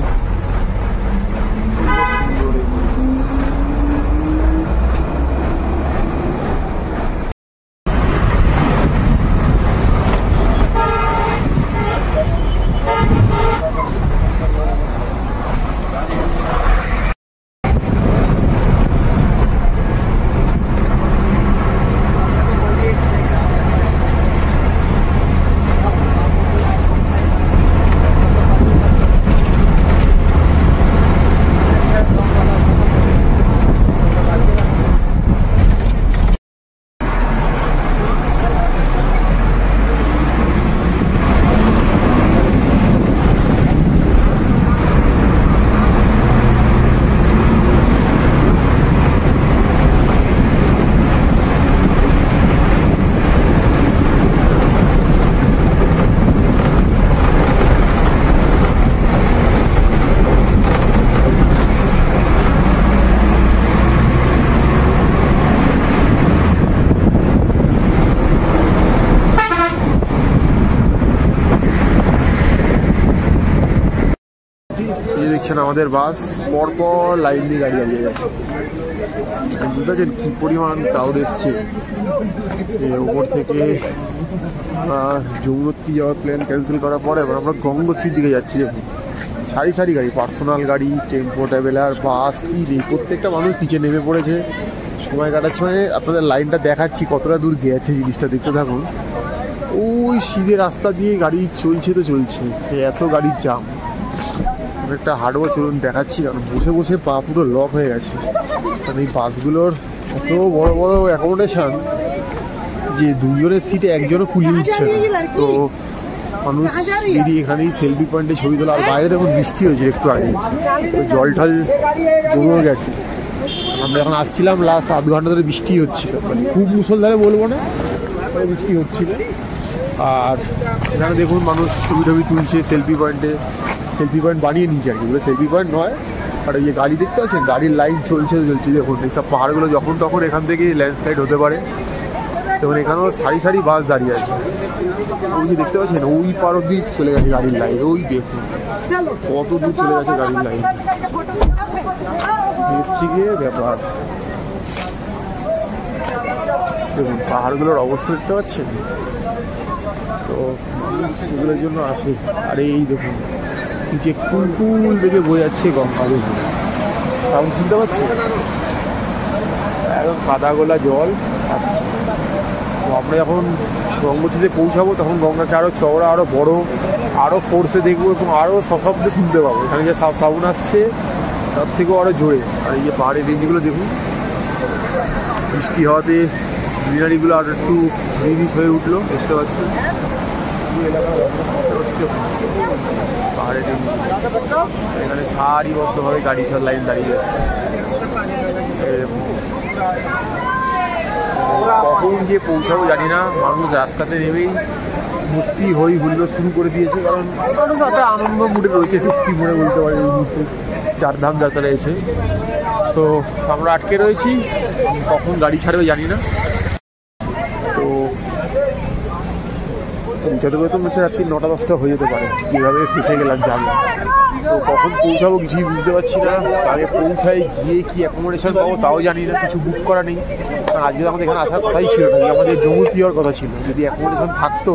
দেখছেন আমাদের বাস পরপর লাইন দিয়ে গাড়ি দাঁড়িয়ে গেছে। বুঝতে পারছেন কি পরিমাণ ক্রাউড এসছে। ওপর থেকে যমুনোত্রী যাওয়ার প্ল্যান ক্যান্সেল করার পরে এবার আমরা গঙ্গোত্রীর দিকে যাচ্ছি। দেখুন সারি সারি গাড়ি, পার্সোনাল গাড়ি, টেম্পো ট্রাভেলার, বাস, কি নেই, প্রত্যেকটা মানুষ নিচে নেমে পড়েছে, সময় কাটাচ্ছে। মানে আপনাদের লাইনটা দেখাচ্ছি কতটা দূর গেছে, জিনিসটা দেখতে থাকুন। ওই সিধে রাস্তা দিয়ে গাড়ি চলছে তো চলছে, এত গাড়ির জাম। একটা হাঁটবো, চলুন দেখাচ্ছি। কারণ বসে বসে পা পুরো লক হয়ে গেছে। কারণ এই বাসগুলোর এত বড় বড় অ্যাকোমোডেশন যে দুজনের সিটে একজনও কুলিয়ে উঠছে না। তো মানুষ বেরিয়ে এখানেই সেলফি পয়েন্টে ছবি তোলা। আর বাইরে দেখুন বৃষ্টি হয়েছে একটু আগে, তো জল ঠল জমেও গেছে। আমরা এখন আসছিলাম লাস্ট আধ ঘন্টা ধরে বৃষ্টি হচ্ছিল, মানে খুব মুষলধারে বলবো না, বৃষ্টি হচ্ছিল। আর এখানে দেখুন মানুষ ছবি টবি তুলছে সেলফি পয়েন্টে, সেলফি পয়েন্ট বানিয়ে নিয়েছে আর কি, সেলফি পয়েন্ট নয়। আর এই যে গাড়ি দেখতে পাচ্ছেন, গাড়ির লাইন চলছে। দেখুন এইসব পাহাড়গুলো যখন তখন এখান থেকে ল্যান্ডস্লাইড হতে পারে। তখন এখানেও সারি সারি বাস দাঁড়িয়ে আছে। ওই যে দেখতে পাচ্ছেন ওই পার অব্দি চলে গেছে গাড়ির লাইন। ওই দেখুন কত দূর চলে গেছে গাড়ির লাইন। হচ্ছে গিয়ে ব্যাপার। দেখুন পাহাড়গুলোর অবস্থা দেখতে পাচ্ছেন। তো সেগুলোর জন্য আসে। আর এই দেখুন নিচে কুলকুল দেখে বয়ে যাচ্ছে গঙ্গা। দেখুন সাউন্ড শুনতে পাচ্ছি, একদম কাদা গোলা জল আসছে। তো আমরা যখন গঙ্গোত্রীতে পৌঁছাবো তখন গঙ্গাকে আরও চওড়া, আরও বড়, আরও ফোর্সে দেখবো এবং আরও সশব্দে শুনতে পাবো। এখানে যে সাউন্ড আসছে তার থেকেও আরও জোরে। আর এই যে পাহাড়ের রেঞ্জগুলো দেখুন, বৃষ্টি হওয়াতে গ্রিনারিগুলো আর একটু গ্রিনিশ হয়ে উঠলো, দেখতে পাচ্ছেন। পাহাড়ের এখানে সারিবদ্ধভাবে গাড়ি সব লাইন দাঁড়িয়ে আছে। কখন গিয়ে পৌঁছাবো জানি না। মানুষ রাস্তাতে নেমেই মস্তি হই হুল্লোড় শুরু করে দিয়েছে। কারণ মানুষ একটা আনন্দ মুডে রয়েছে, ফেস্টি মুডে বলতে পারি। এই মুহূর্তে চারধাম যাত্রা এসে তো আমরা আটকে রয়েছি, কখন গাড়ি ছাড়বে জানি না। তো পৌঁছাতে তো হচ্ছে রাত্রি 9-10টা হয়ে যেতে পারে। কীভাবে ফেসে গেলাম যাবে, তো কখন পৌঁছাবো কিছুই বুঝতে পারছি না। আগে পৌঁছাই গিয়ে কি অ্যাকোমোডেশন পাবো তাও জানি না, কিছু বুক করা নেই। কারণ আজকে আমাদের এখানে আসার কথাই ছিল না, আমাদের যমুনোত্রী যাওয়ার কথা ছিল। যদি অ্যাকোমোডেশন থাকতো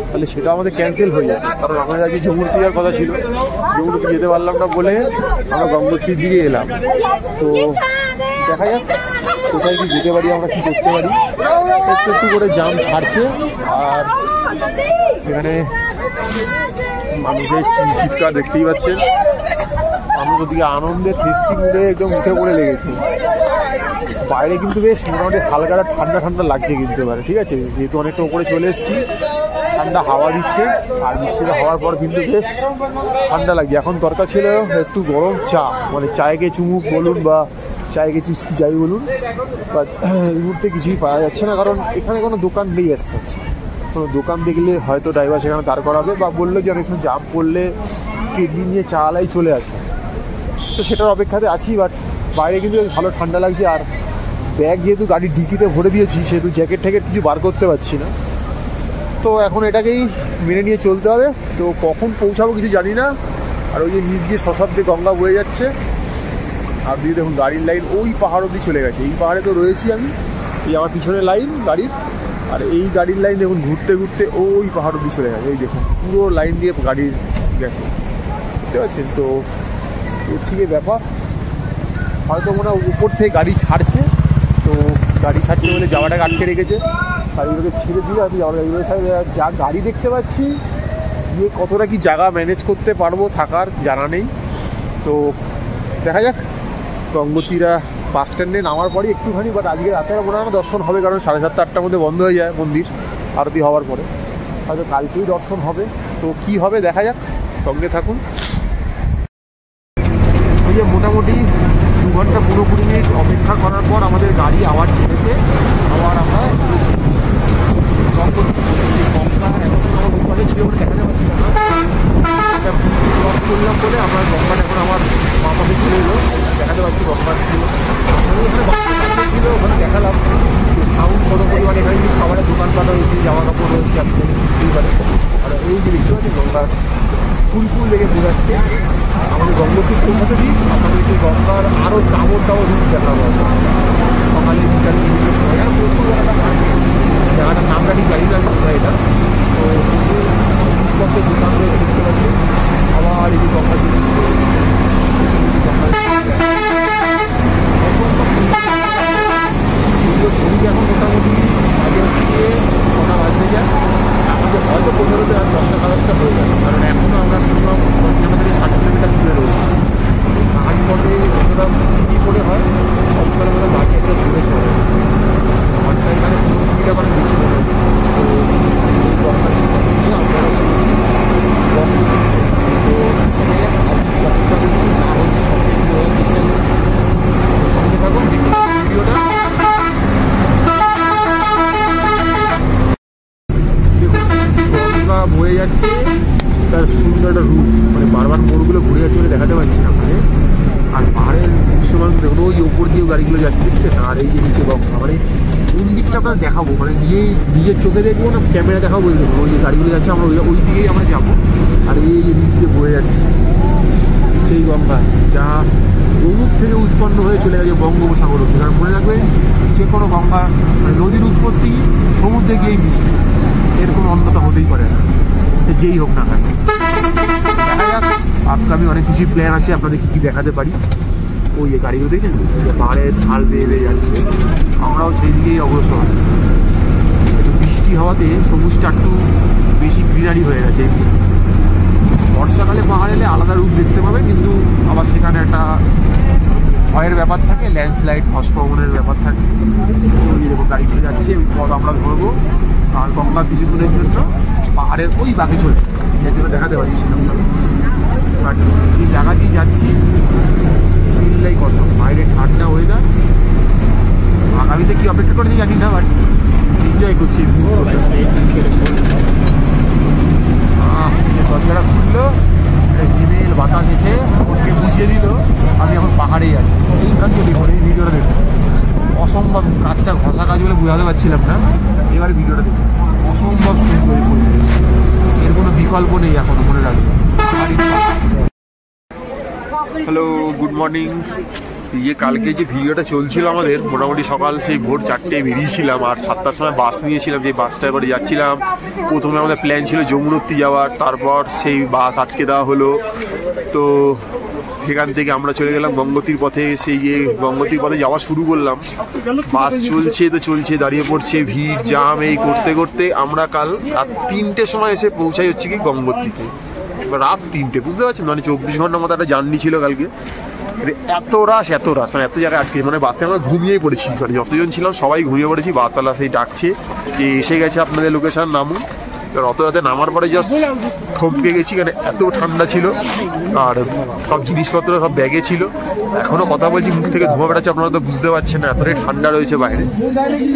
তাহলে সেটা আমাদের ক্যান্সেল হয়ে যেত। কারণ আমাদের আজকে যমুনোত্রী যাওয়ার কথা ছিল, যমুনোত্রী যেতে পারলাম না বলে আমরা গঙ্গোত্রীর দিকে এলাম। তো দেখা যাক কোথায় কি যেতে পারি, আমরা কি করতে পারি। একটু একটু করে জাম ছাড়ছে। আর এখানে মানুষের চিৎকার দেখতেই পাচ্ছেন। মানুষ ওদিকে আনন্দের ফেস্টি মুডে একদম উঠে পড়ে লেগেছে। বাইরে কিন্তু বেশ মোটামুটি হালকা ঠান্ডা ঠান্ডা লাগছে কিন্তু এবারে, ঠিক আছে। যেহেতু অনেকটা উপরে চলে এসেছি, ঠান্ডা হাওয়া দিচ্ছে। আর বৃষ্টিটা হওয়ার পর কিন্তু বেশ ঠান্ডা লাগছে। এখন দরকার ছিল একটু গরম চা, মানে চায়কে চুমুক বলুন বা চায়কে চুস্কি যাই বলুন, বাট এই মুহূর্তে কিছুই পাওয়া যাচ্ছে না, কারণ এখানে কোনো দোকান নেই আসতে হচ্ছে। কোনো দোকান দেখলে হয়তো ড্রাইভার সেখানে দাঁড় করাবে বা বললো যে অনেক সময় জাম করলে কিডনি নিয়ে চালাই চলে আসে, তো সেটার অপেক্ষাতে আছি। বাট বাইরে কিন্তু ভালো ঠান্ডা লাগছে, আর ব্যাগ যেহেতু গাড়ির ডিকিতে ভরে দিয়েছি সেহেতু জ্যাকেট ট্যাকেট কিছু বার করতে পারছি না, তো এখন এটাকেই মেনে নিয়ে চলতে হবে। তো কখন পৌঁছাবো কিছু জানি না। আর ওই যে নিচ দিয়ে শশব্দে গঙ্গা বয়ে যাচ্ছে, আর দিয়ে দেখুন গাড়ির লাইন ওই পাহাড় অবধি চলে গেছে। এই পাহাড়ে তো রয়েছি আমি, এই আমার পিছনে লাইন গাড়ির, আর এই গাড়ির লাইন দেখুন ঘুরতে ঘুরতে ওই পাহাড় অবধি চলে গেছে। এই দেখুন পুরো লাইন দিয়ে গাড়ির গেছে, বুঝতে পারছেন? তো হচ্ছে গিয়ে ব্যাপার, হয়তো মনে হয় উপর থেকে গাড়ি ছাড়ছে, তো গাড়ি ছাড়ছে বলে যাওয়াটাকে আটকে রেখেছে, গাড়িগুলোকে ছেড়ে দিয়ে আমি যা গাড়ি দেখতে পাচ্ছি গিয়ে কতটা কি জায়গা ম্যানেজ করতে পারবো থাকার জানা নেই। তো দেখা যাক। গঙ্গোত্রীরা বাস স্ট্যান্ডে নামার পরে একটুখানি, বাট আজকে রাতে মনে হয় না দর্শন হবে, কারণ 7:30 8টার মধ্যে বন্ধ হয়ে যায় মন্দির আরতি হওয়ার পরে, হয়তো কালকেই দর্শন হবে। তো কি হবে দেখা যাক, সঙ্গে থাকুন। ওই যে মোটামুটি 2 ঘন্টা 15-20 মিনিট অপেক্ষা করার পর আমাদের গাড়ি আবার ছেড়েছে, আবার আমরা গঙ্গা এখন আমার ওখানে ছিল বলে দেখাতে পারছি না, ক্রস করলাম বলে আমার গঙ্গাটা এখন আমার মা পাশে চলে এলো, দেখাতে পারছি গঙ্গা ছিল ওখানে ছিল, ওখানে দেখালাম সাউন্ড কত পরিমাণে। এখানে কিন্তু খাবারের দোকানপাট রয়েছে, জামা কাপড় রয়েছে, আপনি বুঝতেই পারেন। আর এই যে দেখতে পাচ্ছি গঙ্গার ফুল লেগে ঘুরে আসছে। আমাদের গঙ্গোত্রী পৌঁছাতে দিই, আপনাদেরকে গঙ্গার আরও দামর রূপ দেখাবো সকালে বিকালে বিভিন্ন সময়। আর প্রচুর জায়গাটার নামটা ঠিক গাড়ি লাগবে এটা, তো প্রচুর জিনিসপত্রের দোকান রয়েছে দেখতে পাচ্ছি। আবার এই যে গঙ্গা ছবিটা এখন মোটামুটি আগে হচ্ছে 6টা বাজতে যায়, আমাদের হয়তো 15তে আর 10টা 11টা হয়ে যাবে, কারণ এখনও আমরা মিনিমাম আমাদের 60 কিলোমিটার দূরে রয়েছি। আজ পরে যতটা কী করে হয় সবকালে আমরা গাড়ি একটা ঝুড়ে চলে, ঘন্টা এখানে 15 কিলোমিটার মানে বেশি মনে হয়েছে। তো এই গঙ্গার নিয়ে আমরা চলেছি গঙ্গোত্রী। তো যা হচ্ছে সব কিছু চেষ্টা করেছি, সঙ্গে থাকুন ভিডিওটা। বয়ে যাচ্ছে, তার সুন্দর একটা রূপ, মানে বারবার মোড়গুলো ঘুরে যাচ্ছে বলে দেখাতে পারছি না ওখানে। আর পাহাড়ের দৃশ্যমান দেখুন, ওই উপর দিয়েও গাড়িগুলো যাচ্ছে দেখছেন, আর এই যে নিচে গঙ্গা, মানে কোন দিকটা আপনার দেখাবো, মানে নিজের চোখে দেখবো না ক্যামেরা দেখাবো, ওই দেখুন ওই যে গাড়িগুলো যাচ্ছে, আমরা ওই দিকেই আমরা যাবো। আর এই যে নিচ দিয়ে বয়ে যাচ্ছে সেই গঙ্গা, যা গোমুখ থেকে উৎপন্ন হয়ে চলে গেছে বঙ্গোপসাগর অবধি। কারণ মনে রাখবেন যে কোনো গঙ্গা মানে নদীর উৎপত্তি সমুদ্রে গিয়েই মিশবে, এর কোনো অন্যতা হতেই পারে না, যেই হোক না কেন। দেখা যাক, আপকামিং অনেক কিছুই প্ল্যান আছে, আপনাদের কী কী দেখাতে পারি। ওই যে গাড়িগুলো দেখছেন, পাহাড়ের ঢাল বেয়ে বেয়ে যাচ্ছে, আমরাও সেই দিকেই অগ্রসর। একটু বৃষ্টি হওয়াতে সবুজটা একটু বেশি গ্রিনারি হয়ে গেছে। বর্ষাকালে পাহাড় এলে আলাদা রূপ দেখতে পাবে, কিন্তু আবার সেখানে একটা ভয়ের ব্যাপার থাকে, ল্যান্ডস্লাইড ভস্মনের ব্যাপার থাকে। ওই যেরকম গাড়িগুলো যাচ্ছে ওই পথ আমরা ধরবো, আর গঙ্গার কিছুদিনের জন্য পাহাড়ের ওই বাকি চলে যাচ্ছে, এর জন্য দেখাতে পারছি না। বাট যে জায়গা দিয়ে যাচ্ছি ফিল্ডটাই কষ্ট, বাইরে ঠান্ডা ওয়েদার, আগামীতে কি অপেক্ষা করেছি জানি না, বাট এনজয় করছি। দরজাটা খুললো, হিমেল বাতাস এসে ওকে বুঝিয়ে দিল আমি এখন পাহাড়েই আছি। এইখান থেকে দেখুন, এই ভিডিওটা দেখুন, অসম্ভব, কাজটা ঘষা কাজ বলে বোঝাতে পারছিলাম না, এবারে ভিডিওটা দেখুন, অসম্ভব সুন্দর পরিবেশ, এর কোনো বিকল্প নেই এখন, মনে রাখবেন। Hello, good morning. ইয়ে কালকে যে ভিডিওটা চলছিল আমাদের, মোটামুটি সকাল সেই ভোর 4টায় বেরিয়েছিলাম, আর 7টার সময় বাস নিয়েছিলাম, যে বাসটা এবারে যাচ্ছিলাম। প্রথমে আমাদের প্ল্যান ছিল যমুনোত্রী যাওয়ার, তারপর সেই বাস আটকে দেওয়া হলো, তো সেখান থেকে আমরা চলে গেলাম গঙ্গোত্রীর পথে। সেই যে গঙ্গোত্রীর পথে যাওয়া শুরু করলাম, বাস চলছে তো চলছে, দাঁড়িয়ে পড়ছে, ভিড় জাম, এই করতে করতে আমরা কাল রাত 3টের সময় এসে পৌঁছাই হচ্ছে কি গঙ্গোত্রীতে। রাত 3টে, বুঝতে পারছেন, মানে 24 ঘন্টার মতো একটা জার্নি ছিল কালকে। এত রাশ মানে এত জায়গায় আটকে, মানে বাসে আমরা ঘুমিয়েই পড়েছি, মানে যতজন ছিলাম সবাই ঘুমিয়ে পড়েছি। বাসওয়ালা সেই ডাকছে যে এসে গেছে আপনাদের লোকেশন, নামুন। অত রাতে নামার পরে জাস্ট থমকে গেছি, কারণ এত ঠান্ডা ছিল আর সব জিনিসপত্র সব ব্যাগে ছিল। এখনো কথা বলছি মুখ থেকে ধোঁয়া বেড়াচ্ছে, আপনারা তো বুঝতে পারছেন না, এতটাই ঠান্ডা রয়েছে বাইরে।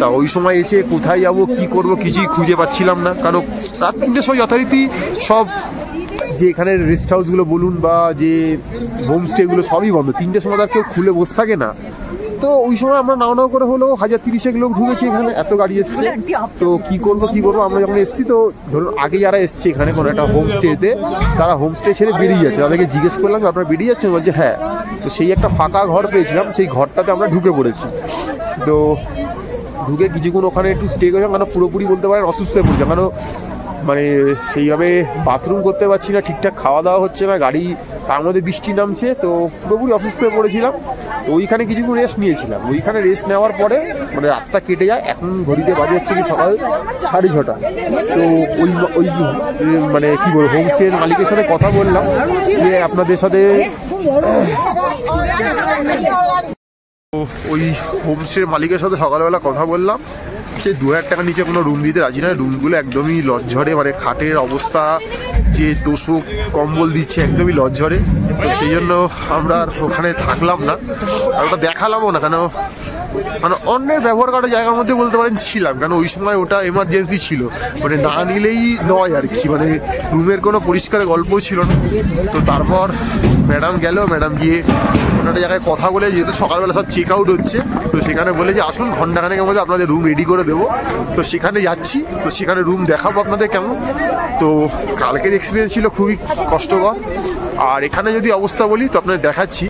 তা ওই সময় এসে কোথায় যাবো কি করব কিছুই খুঁজে পাচ্ছিলাম না, কারণ রাত 3টের সময় যথারীতি সব যে এখানে রেস্ট হাউসগুলো বলুন বা যে হোমস্টেগুলো সবই বন্ধ। 3টের সময় আর কেউ খুলে বসে থাকে না। তো ওই সময় আমরা নাও নাও করে হলেও 1030 লোক ঢুকেছে এখানে, এত গাড়ি এসছে। তো কি করবো আমরা যখন এসছি, তো ধরুন আগে যারা এসছে এখানে কোনো একটা হোমস্টেতে, তারা হোমস্টে ছেড়ে বেরিয়ে যাচ্ছে। তাদেরকে জিজ্ঞেস করলাম যে আপনারা বেরিয়ে যাচ্ছেন, বলছে হ্যাঁ। তো সেই একটা ফাঁকা ঘর পেয়েছিলাম, সেই ঘরটাতে আমরা ঢুকে পড়েছি। তো ঢুকে কিছুক্ষণ ওখানে একটু স্টে করেছিলাম, কারণ পুরোপুরি বলতে পারেন অসুস্থ হয়ে পড়েছিলাম, কারণ মানে সেইভাবে বাথরুম করতে পারছি না, ঠিকঠাক খাওয়া দাওয়া হচ্ছে না, গাড়ি তার মধ্যে বৃষ্টি নামছে, তো পুরোপুরি অসুস্থ হয়ে পড়েছিলাম। তো ওইখানে কিছুক্ষণ রেস্ট নিয়েছিলাম। ওইখানে রেস্ট নেওয়ার পরে মানে রাতটা কেটে যায়। এখন ঘড়িতে বাজে হচ্ছে কি সকাল 6:30। তো ওই মানে কি বলবো, হোমস্টের মালিকের সাথে কথা বললাম যে আপনাদের সাথে ওই হোমস্টের মালিকের সাথে সকালবেলা কথা বললাম। সে 2000 টাকার নিচে কোনো রুম দিতে রাজি নয়। রুমগুলো একদমই লজ্জরে, মানে খাটের অবস্থা, যে তোষক কম্বল দিচ্ছে একদমই লজ্জরে। তো সেই জন্য আমরা আর ওখানে থাকলাম না, আর ওটা দেখালামও না, কেন মানে অন্যের ব্যবহার করার জায়গার মধ্যে বলতে পারেন ছিলাম, কারণ ওই সময় ওটা এমার্জেন্সি ছিল, মানে না নিলেই নয় আর কি, মানে রুমের কোনো পরিষ্কার গল্পও ছিল না। তো তারপর ম্যাডাম গেল, ম্যাডাম গিয়ে একটা জায়গায় কথা বলে, যেহেতু সকালবেলা সব চেক আউট হচ্ছে, তো সেখানে বলে যে আসুন ঘন্টাখানেকের মধ্যে আপনাদের রুম রেডি করে দেবো। তো সেখানে যাচ্ছি, তো সেখানে রুম দেখাবো আপনাদের কেমন। তো কালকের এক্সপিরিয়েন্স ছিল খুবই কষ্টকর, আর এখানে যদি অবস্থা বলি তো আপনাদের দেখাচ্ছি।